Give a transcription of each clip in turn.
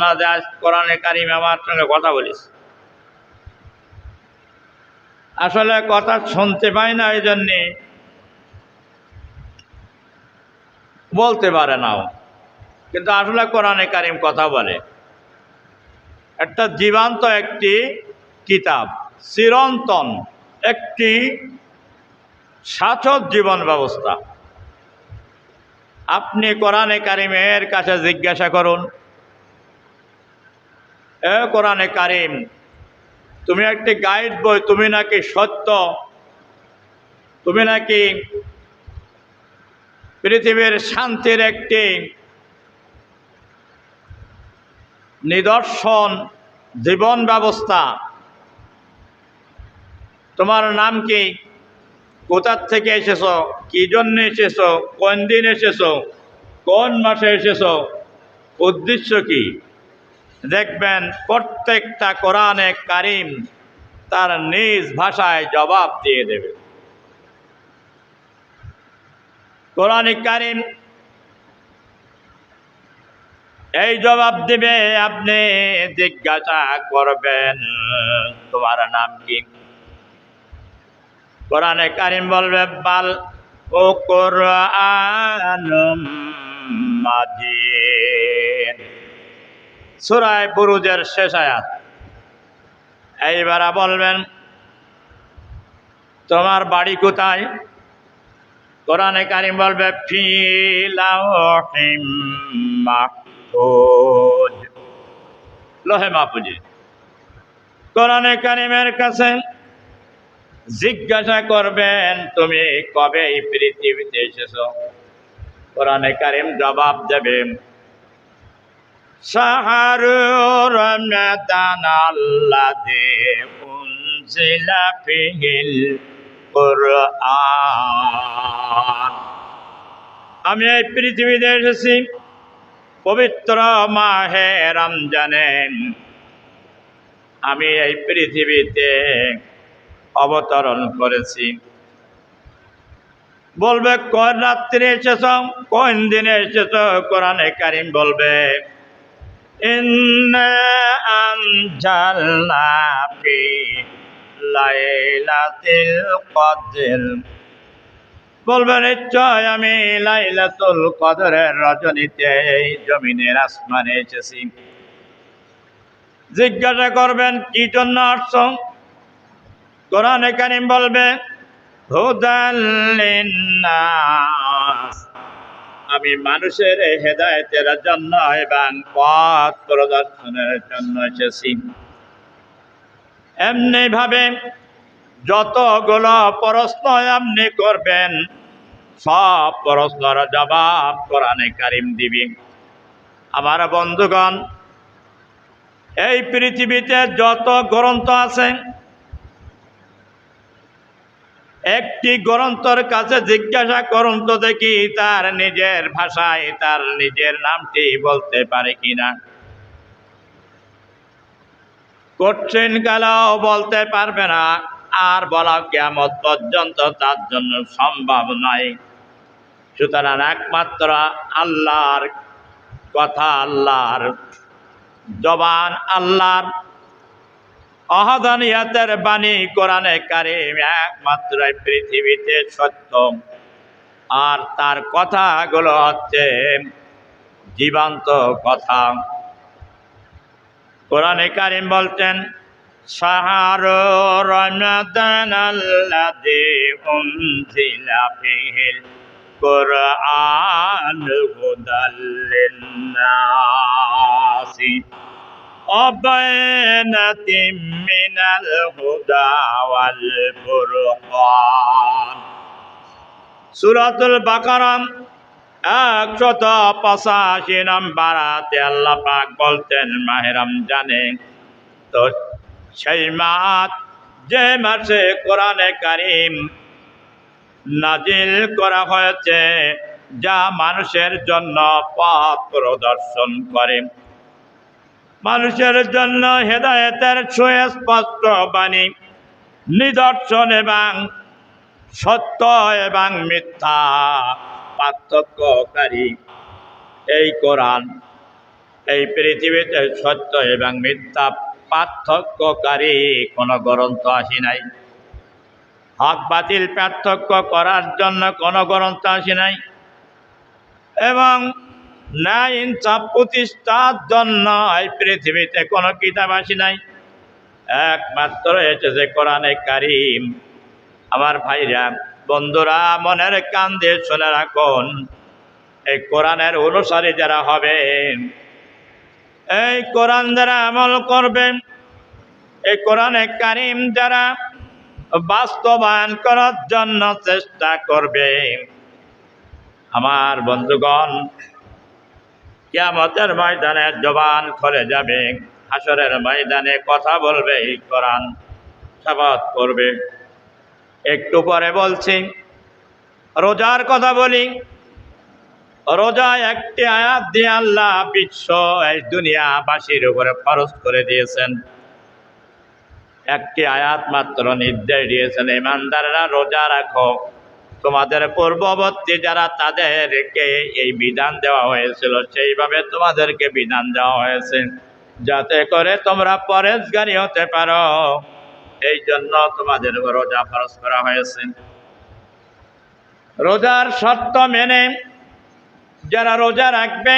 না যে আজ কোরআনে কারিম আমার সঙ্গে কথা বলিস। আসলে কথা শুনতে পাই না, এই জন্যে বলতে পারে নাও, কিন্তু আসলে কোরআনে কারিম কথা বলে। একটা জীবন্ত একটি কিতাব, চিরন্তন একটি শাশ্বত জীবন ব্যবস্থা। আপনি কোরআনে কারিমের কাছে জিজ্ঞাসা করুন, এ কোরআনে কারিম, তুমি একটি গাইড বই, তুমি নাকি সত্য, তুমি নাকি পৃথিবীর শান্তির একটি নিদর্শন জীবন ব্যবস্থা, তোমার নাম কি, কোথা থেকে এসেছো, কি জন্য এসেছো, কোন দিন এসেছো, কোন মাসে এসেছো, উদ্দেশ্য কি? দেখবেন প্রত্যেকটা কোরআনে কারিম তার নিজ ভাষায় জবাব দিয়ে দেবে। কোরআনে কারিম এই জবাব দিবে, আপনি জিজ্ঞাসা করবেন তোমার নাম কি, কোরআনে কারিম বলবে বাল ও কোরআনুম মাজিদ, সূরা বুরুজের শেষ আয়াত। এইবার বলবেন তোমার বাড়ি কোথায়, কোরআনে কারিম বলবে ফি লাওহিম মাহফুজ, লোহে মাহফুজে। কোরআনে কারিমের কাছে জিজ্ঞাসা করবেন তুমি কবে এই পৃথিবীতে এসেছো, কোরআনে কারিম জবাব দেবে শাহরু রমাদান আল্লাযী উনজিলা ফীহিল কুরআন, আমি এই পৃথিবীতে এসেছি পবিত্র মাহে রমজানে, আমি এই পৃথিবীতে অবতরণ করেছি। বলবে কোন রাত্রে এসেছ, কোন দিনে এসেছ, কোরআনে কারিম বলবে ইন্না আনজালনা ফি লাইলাতিল কদর, বলবে নিশ্চয় আমি লাইলাতুল কদরের রজনীতে এই জমিনের আসমানে এসেছি। জিজ্ঞাসা করবেন কি জন্য আসছ, কোরআনে কারিম বলবে হুদাল লিন্নাস, আমি মানুষের হেদায়েতের জন্য এবং পথ প্রদর্শনের জন্য এসেছি। এমনি ভাবে যতগুলো প্রশ্ন আপনি করবেন সব প্রশ্নের জবাব কোরআনে কারিম দিবে। আমার বন্ধুগণ, এই পৃথিবীতে যত গ্রন্থ আছে, একটি গ্রন্থর কাছে জিজ্ঞাসা করুন তো দেখি তার নিজের ভাষায় তার নিজের নামটি বলতে পারে কিনা। কঠিন কালেও বলতে পারবে না, আর বলা কিয়ামত পর্যন্ত তার জন্য সম্ভব নয়। সুতরাং একমাত্র আল্লাহর কথা, আল্লাহর জবান, আল্লাহর অহদানিয়াতের বাণী কোরআনে কারিম একমাত্র পৃথিবীতে সত্য, আর তার কথাগুলো হচ্ছে জীবন্ত কথা। কোরআনে কারিম বলছেন শাহরু রমাদান আল্লাযী উনজিলা ফীহিল কুরআন হুদাল লিন্নাসি অবায়নাতিম মিনাল হুদা ওয়াল ফুরকান, সূরাতুল বাকারা 185 নম্বর আয়াতে আল্লাহ পাক বলতেন মাহে রমজানে, তো সেই মাস যে মাসে কোরআনে কারিম নাজিল করা হয়েছে, যা মানুষের জন্য পথ প্রদর্শন করে, মানুষের জন্য হেদায়েতের সুস্পষ্ট বাণী, নিদর্শন এবং সত্য এবং মিথ্যা পার্থক্যকারী এই কোরআন। এই পৃথিবীতে সত্য এবং মিথ্যা পার্থক্যকারী কোনো গ্রন্থ আসি নাই। হক বাতিল পার্থক্য করার জন্য কোনো গ্রন্থ আসি নাই, এবং ন্যায় ইনসাফ প্রতিষ্ঠার জন্য এই পৃথিবীতে কোনো কিতাব আসি নাই। একমাত্র এসেছে কোরআনে কারিম। আমার ভাইরা, বন্ধুরা, মনের কান দিয়ে শুনে রাখুন, এই কোরআনের অনুসারী যারা হবে, এই কোরআন যারা আমল করবে, এই কোরআনে কারিম যারা বাস্তবায়ন করার জন্য চেষ্টা করবে, আমার বন্ধুগণ, কিয়ামতের ময়দানে জবান খুলে যাবে, হাসরের ময়দানে কথা বলবে, এই কোরআন শপথ করবে। একটু পরে বলছি, রোজার কথা বলি। রোজা একটি আয়াত দিয়ে আল্লাহ বিশ্ব এই দুনিয়াবাসীর উপরে ফরজ করে দিয়েছেন। একটি আয়াত মাত্র নির্দেশ দিয়েছেন, ইমানদাররা রোজা রাখো। তোমাদের পূর্ববর্তী যারা, তাদেরকে এই বিধান দেওয়া হয়েছিল, সেইভাবে তোমাদেরকে বিধান দেওয়া হয়েছে, যাতে করে তোমরা পরেজগারী হতে পারো। এই জন্য তোমাদের রোজা ফরজ করা হয়েছে। রোজার শর্ত মেনে যারা রোজা রাখবে,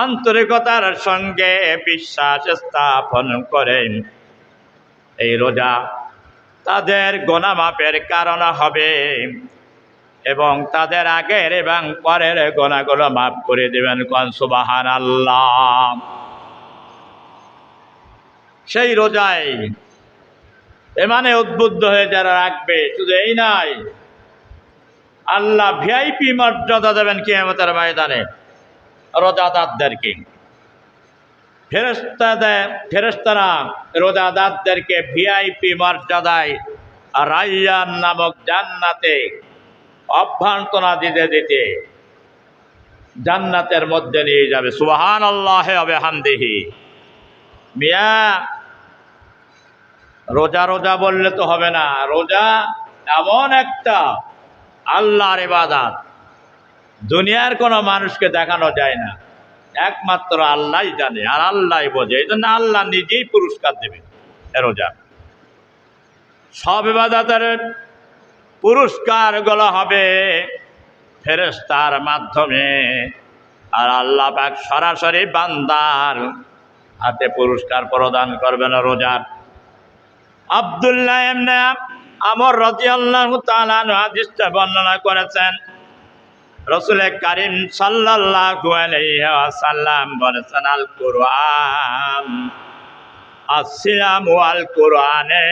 আন্তরিকতার সঙ্গে বিশ্বাস স্থাপন করেন, এই রোজা তাদের গুনাহ মাফের কারণ হবে, এবং তাদের আগের এবং পরের গুনাহগুলো মাফ করে দেবেন। কোন সুবহানাল্লাহ। সেই রোজায় এমানে উদ্বুদ্ধ হয়ে যারা রাখবে, শুধু এই নয়, আল্লাহ ভিআইপি মর্যাদা দেবেন কিয়ামতের ময়দানে রোজাদারদেরকে। ফেরেশতারা রোজাদারদেরকে ভিআইপি মর্যাদায় রায়্যান নামক জান্নাতে অভ্যর্থনা দিতে দিতে জান্নাতের মধ্যে নিয়ে যাবে। সুবহানাল্লাহি ওয়া বিহামদিহি। মিয়া, রোজা রোজা বললে তো হবে না। রোজা এমন একটা আল্লাহর ইবাদত, দুনিয়ার কোনো মানুষকে দেখানো যায় না, একমাত্র আল্লাহই জানে আর আল্লাহই বোঝে। এই জন্য আল্লাহ নিজেই পুরস্কার দেবে রোজা। সব ইবাদতের পুরস্কারগুলো হবে ফেরেশতার মাধ্যমে, আর আল্লাহ পাক সরাসরি বান্দার হাতে পুরস্কার প্রদান করবেন রোজার। আব্দুল্লাহ ইবনে আমর রাদিয়াল্লাহু তাআলা হাদিসটা বর্ণনা করেছেন, রাসূল কারীম সাল্লাল্লাহু আলাইহি ওয়াসাল্লাম বলেছেন, আল কুরআন আসিয়াম ওয়াল কুরআনে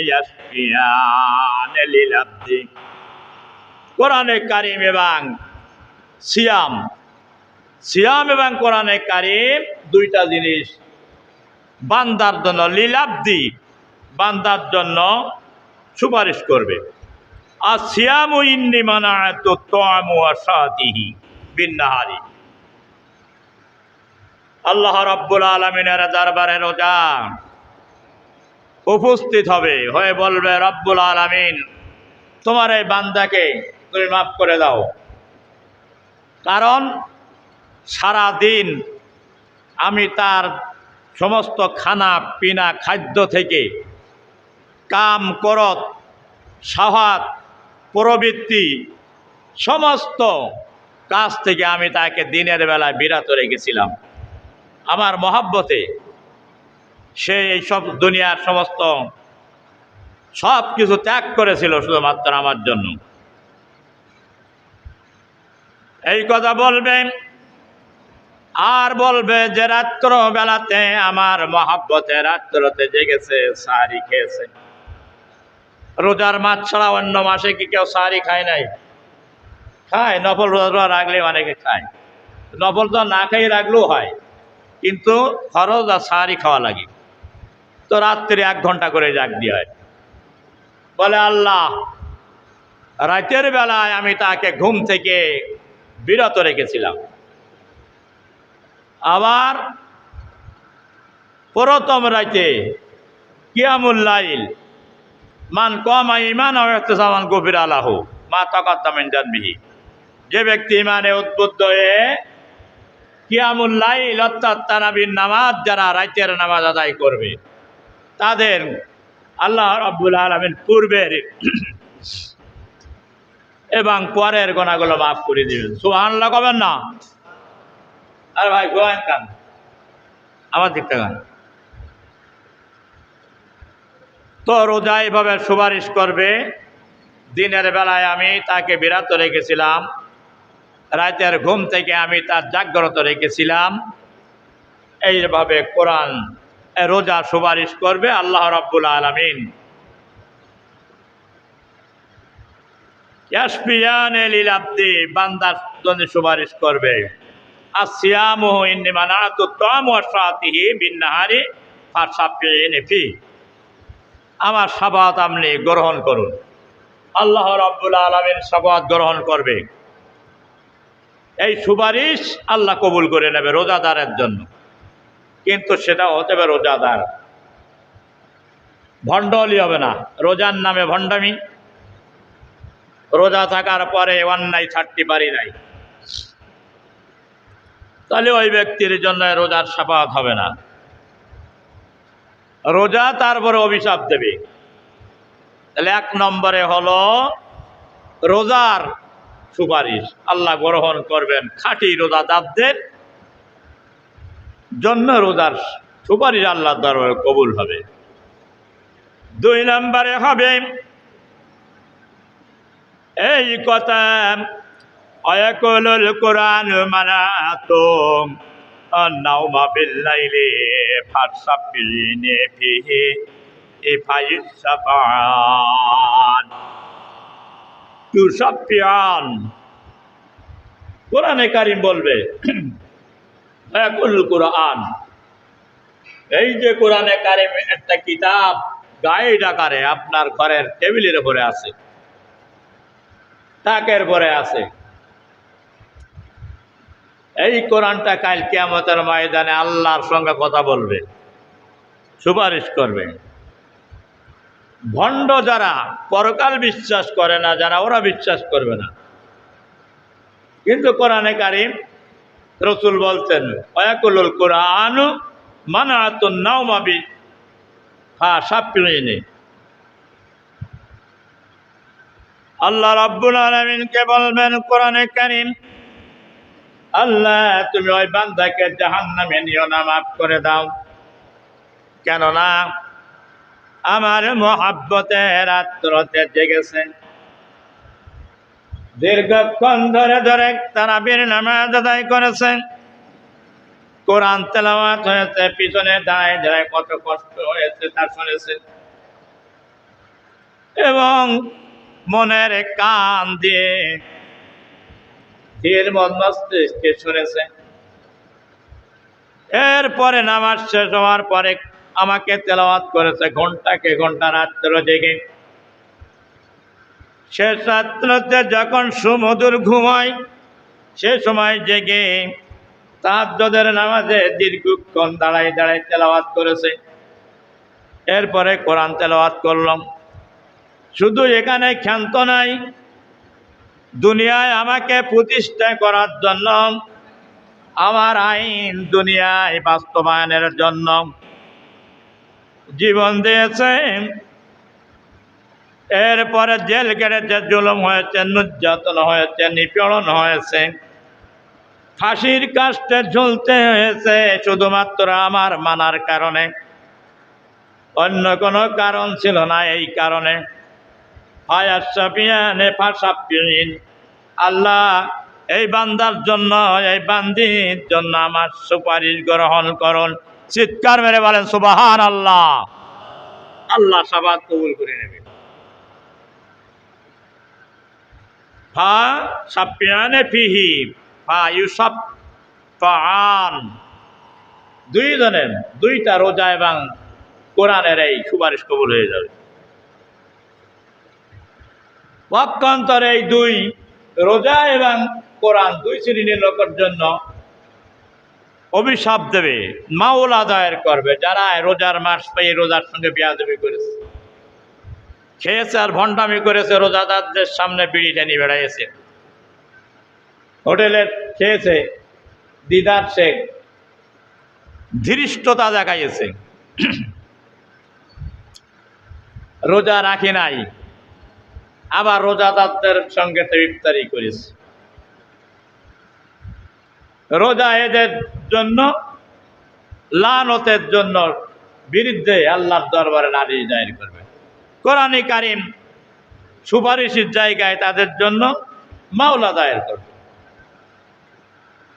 ইয়াসফিয়ান লিল আবদি। কোরআনে কারীম এবং সিয়াম এবং কোরআনে কারীম দুইটা জিনিস বান্দার জন্য, লিল আবদি, বান্দার জন্য সুপারিশ করবে। আর সিয়ামু ইন্নী মানাতু তুআমু ওয়া শাতিহি বিন্নাহারি। আল্লাহ রাব্বুল আলামিনের দরবারে রোজা উপস্থিত হবে, হয়ে বলবে, রব্বুল আলামিন, তোমার এই বান্দাকে তুমি মাফ করে দাও, কারণ সারা দিন আমি তার সমস্ত খানা পিনা খাদ্য থেকে, কাম করত, সাহাত, প্রবৃত্তি, সমস্ত কাজ থেকে আমি তাকে দিনের বেলায় বিরত রেখেছিলাম। আমার মহব্বতে সে এই সব দুনিয়ার সমস্ত সব কিছু ত্যাগ করেছিল শুধুমাত্র আমার জন্য। এই কথা বলবেন, আর বলবে যে রাত্র বেলাতে আমার মহব্বতে রাত্রতে জেগেছে, সাহারি খেয়েছে। রোজার মাস ছাড়া অন্য মাসে কি কেউ সাহারি খায় নাই? খায়। নফল রোজা রাখলে অনেকে খায়, নফল তো না খেয়ে রাখলেও হয়, কিন্তু ফরজ আর সাহারি খাওয়া লাগে। তো রাত্রে 1 ঘন্টা করে জাগ দিয়ে হয়। বলে, আল্লাহ, রাতের বেলায় আমি তাকে ঘুম থেকে বিরত রেখেছিলাম। আবার প্রথম রাতে কিয়ামুল লাইল, মান কামা ঈমানান ওয়া ইহতিসাবান গুফিরা লাহু মা তাকাদ্দামা মিন যানবিহি। যে ব্যক্তি ইমানে উদ্বুদ্ধ হয়ে কিয়ামুল লাইল অর্থাৎ তারাবির নামাজ যারা রাতের নামাজ আদায় করবে তাদের আল্লাহ রাব্বুল আলামিন পূর্বের এবং পরের গোনাগুলো মাফ করে দিবেন। সুবহানাল্লাহ কবেন না? আরে ভাই গোয়েন কান আমার দিকটা গান। তো রোজা এভাবে সুপারিশ করবে। দিনের বেলায় আমি তাকে বিরত রেখেছিলাম, রাতের ঘুম থেকে আমি তার জাগ্রত রেখেছিলাম। এইভাবে কোরআন রোজা সুপারিশ করবে আল্লাহ রাব্বুল আলামিন। ইয়াশফিয়ানে লিল আবদি, বান্দার জন্য সুপারিশ করবে। আসিয়ামু ইন্নামা নাআতু তাআমু ওয়াশরাতিহি বিন-নাহারি ফাশাফিনি ফি, আমার শাফাত আপনি গ্রহণ করুন। আল্লাহ রাব্বুল আলামিন শাফাত গ্রহণ করবে। এই সুপারিশ আল্লাহ কবুল করে নেবে রোজাদারের জন্য, কিন্তু সেটা হতে হবে রোজাদার, ভণ্ড হলে হবে না। রোজার নামে ভণ্ডামি, রোজা থাকার পরে অন্যায় ছাড়তে পারি নাই, তাহলে ওই ব্যক্তির জন্য রোজার শাফাত হবে না। রোজা তারপরে অভিশাপ দেবে। তাহলে এক নম্বরে হলো রোজার সুপারিশ আল্লাহ গ্রহণ করবেন, খাঁটি রোজাদারদের জন্য রোজার সুপারিশ আল্লাহর দরবারে কবুল হবে। দুই নম্বরে হবে এই কথা, আয়াকুলুল কুরআন মানাতুম আন-নাওমা বিল-লাইলি ফাসাব্বিহিনি ফিহি ইফাইসাফান তুসাফিয়ান। কোরআনে কারীম বলবে আয়াকুলুল কুরআন, এই যে কোরআনে কারীম একটা কিতাব গাইড আকারে আপনার ঘরের টেবিলের উপরে আছে, তাকের পরে আছে। এই কোরআনটা কাল কিয়ামতের ময়দানে আল্লাহর সঙ্গে কথা বলবে, সুপারিশ করবে। ভণ্ড যারা পরকাল বিশ্বাস করে না, যারা ওরা বিশ্বাস করবে না। কিন্তু কোরআনে কারীম রাসূল বলছেন আয়াকুলুল কুরআন মানাতুন নাওমা বি ফাসাফিনি। আল্লাহ রাব্বুল আলামিনকে বলবেন কোরআনে কারীম, আল্লাহ তুমি ওই বান্দাকে জাহান্নামে নিও না, মাফ করে দাও, কেননা আমার মহাব্বতে রাত্রতে জেগেছে, দীর্ঘক্ষণ ধরে ধরে তারাবির নামাজ আদায় করেছে, কোরআন তেলাওয়াত হয়েছে, পিছনে দাঁড়ায় দাঁড়ায় কত কষ্ট হয়েছে তা শুনেছে, এবং মনের কান দিয়ে ধীর মস্তিষ্কে শুনেছে। এরপরে নামাজ শেষ হওয়ার পরে আমাকে তেলাওয়াত করেছে ঘন্টাকে ঘন্টা রাত্র জেগে। শেষ রাত্রতে যখন সুমধুর ঘুমায় সে সময় জেগে তাহাজ্জুদের নামাজে দীর্ঘক্ষণ দাঁড়ায় দাঁড়ায় তেলাওয়াত করেছে। এরপরে কোরআন তেলাওয়াত করলাম। শুধু এখানে ক্ষান্ত নাই, দুনিয়ায় আমাকে প্রতিষ্ঠা করার জন্য, আমার আইন দুনিয়ায় বাস্তবায়নের জন্য জীবন দিয়েছে। এরপরে জেল কেটেছে, জুলুম হয়েছে, নির্যাতন হয়েছে, নিপীড়ন হয়েছে, ফাঁসির কাস্টে ঝুলতে হয়েছে শুধুমাত্র আমার মানার কারণে, অন্য কোনো কারণ ছিল না। এই কারণে আল্লাহ এই বান্দার জন্য, এই বান্দির জন্য আমার সুপারিশ গ্রহণ করুন। চিৎকার মেরে বলেন সুবহানাল্লাহ। আল্লাহ শাফাত কবুল করে নেবে। ফাসাফিয়ানে ফিহি ফায়ুসাফান, দুই জনের দুইটা রোজা এবং কোরআনের এই সুপারিশ কবুল হয়ে যাবে। পক্ষান্তরে এই দুই রোজা এবং কোরআন দুই শ্রেণীর লোকের জন্য অভিশাপ দেবে, মাউল আদায়ের করবে, যারা রোজার মাস পেয়ে রোজার সঙ্গে বেয়াদবি করেছে, খেয়েছে আর ভণ্ডামি করেছে, রোজাদারদের সামনে বিড়ি টেনে বেড়াইছে, হোটেলে খেয়েছে, দিদার শেখ ধৃষ্টতা দেখাইছে, রোজা রাখি নাই, আবার রোজাদারদের সঙ্গে তো ইফতারি করেছে। রোজা এদের জন্য লানতের জন্য বিরুদ্ধে আল্লাহর দরবারে নালিশ দায়ের করবে। কোরআনে কারীম সুপারিশের জায়গায় তাদের জন্য মামলা দায়ের করবে।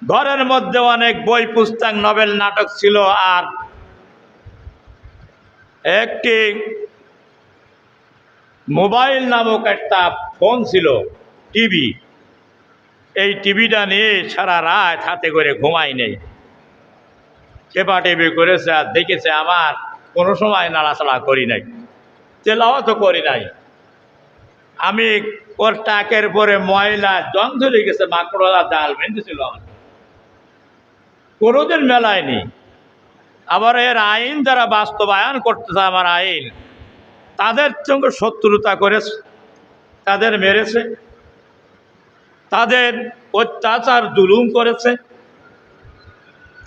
ঘরের মধ্যে অনেক বই পুস্তক নভেল নাটক ছিল, আর একটি মোবাইল নামক একটা ফোন ছিল, টিভি। এই টিভিটা নিয়ে সারা রাত হাতে করে ঘুমাই নেই, চেপা টেপি করেছে আর দেখেছে আমার কোনো সময় নাড়াচাড়া করি নাই, তেলাওয়াতও করি নাই। আমি ওর টাকের পরে ময়লা জং ধরে গেছে, মাকড়া জাল বেঁধেছিল, আমার কোনোদিন মেলায়নি। আবার এর আইন যারা বাস্তবায়ন করতেছে, আমার আইন, তাদের সঙ্গে শত্রুতা করেছে, তাদের মেরেছে, তাদের অত্যাচার জুলুম করেছে,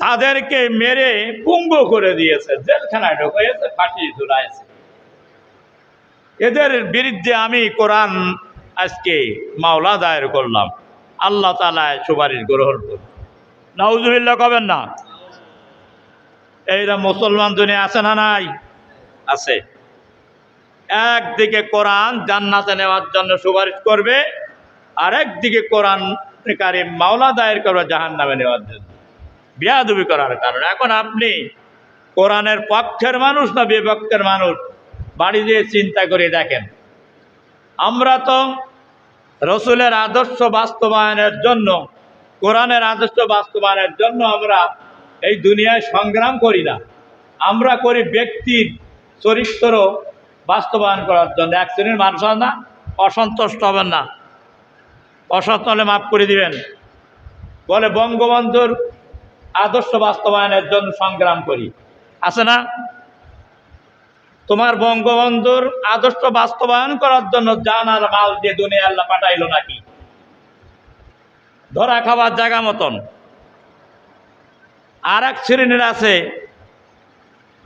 তাদেরকে মেরে পুঙ্গ করে দিয়েছে, জেলখানায় ঢুকিয়েছে, ফাঁসি ঝুলাইছে। এদের বিরুদ্ধে আমি কোরআন আজকে মামলা দায়ের করলাম, আল্লাহ তাআলা সুপারিশ গ্রহণ করুন। নাউজুবিল্লাহ কবেন না? এইরা মুসলমান দুনিয়া আছে না নাই? আছে। একদিকে কোরআন জান্নাতে নেওয়ার জন্য সুপারিশ করবে, আর একদিকে কোরআন কারীম মামলা দায়ের করবে জাহান্নামে নেওয়ার জন্য, বিয়াদবি করার কারণে। এখন আপনি কোরআনের পক্ষের মানুষ না বিপক্ষের মানুষ, বাড়ি দিয়ে চিন্তা করে দেখেন। আমরা তো রসুলের আদর্শ বাস্তবায়নের জন্য, কোরআনের আদর্শ বাস্তবায়নের জন্য আমরা এই দুনিয়ায় সংগ্রাম করি না, আমরা করি ব্যক্তির চরিত্র বাস্তবায়ন করার জন্য। এক শ্রেণীর মানুষ না, অসন্তুষ্ট হবেন না, অসন্ত হলে মাফ করে দিবেন, বলে বঙ্গবন্ধুর আদর্শ বাস্তবায়নের জন্য সংগ্রাম করি, আছে না? তোমার বঙ্গবন্ধুর আদর্শ বাস্তবায়ন করার জন্য জান আর মাল দিয়ে দুনিয়া আল্লাহ পাঠাইলো নাকি? ধরা খাবার জায়গা মতন। আর এক শ্রেণীর আছে,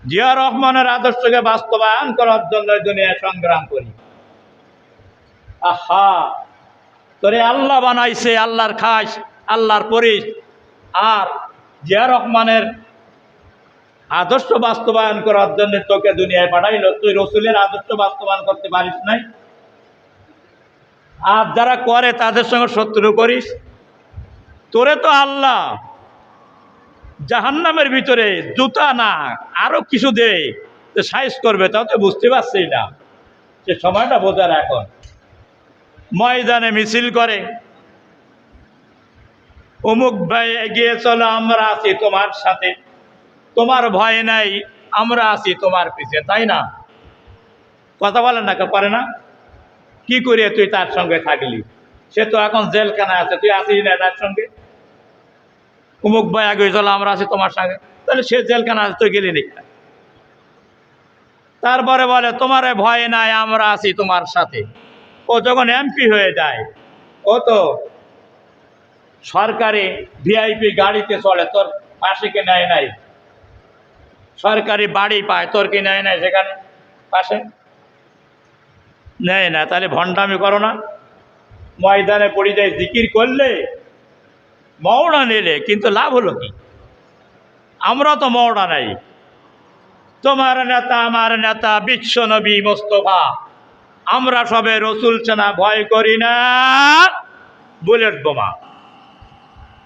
জিয়া রহমানের আদর্শকে বাস্তবায়ন করার জন্য দুনিয়ায় সংগ্রাম করি। আহা, তোরে আল্লাহ বানাইছে, আল্লাহর খাস, আল্লাহর পরিস, আর জিয়া রহমানের আদর্শ বাস্তবায়ন করার জন্য তোকে দুনিয়ায় পাঠাইলো, তুই রসুলের আদর্শ বাস্তবায়ন করতে পারিস নাই। আর যারা করে তাদের সঙ্গে শত্রু করিস। তোরে তো আল্লাহ জাহান্নামের ভিতরে জুতা না আরো কিছু দে সাইজ করবে, তাও তো বুঝতে পারছি না। সে সময়টা বোঝার, এখন ময়দানে মিছিল করে, অমুক ভাই এগিয়ে চলো, আমরা আছি তোমার সাথে, তোমার ভয় নাই, আমরা আছি তোমার পিছে, তাই না? কথা বলেন না, পারে না? কি করে তুই তার সঙ্গে থাকলি? সে তো এখন জেলখানায় আছে, তুই আসিস না তার সঙ্গে। অমুক ভাই আগে চলো, আমরা আছি তোমার সঙ্গে, তাহলে সে জেলখানা আছে, তুই গেলি নাকি? তারপরে বলে তোমার ভয় নাই, আমরা আছি তোমার সাথে। ও যখন এমপি হয়ে যায়, ও তো সরকারি ভিআইপি গাড়িতে চলে, তোর পাশে কে নেয় নাই? সরকারি বাড়ি পায়, তোর কি নেয় নাই? সেখানে পাশে নেয় না, তাহলে ভণ্ডামি করো না। ময়দানে পড়ে যায়, জিকির করলে, মওড়া নিলে, কিন্তু লাভ হলো কি? আমরা তো মওড়া নাই। তোমার নেতা আমার নেতা বিশ্ব নবী মোস্তফা, আমরা সবে রসুল সেনা ভয় করি না, বুলেট বোমা।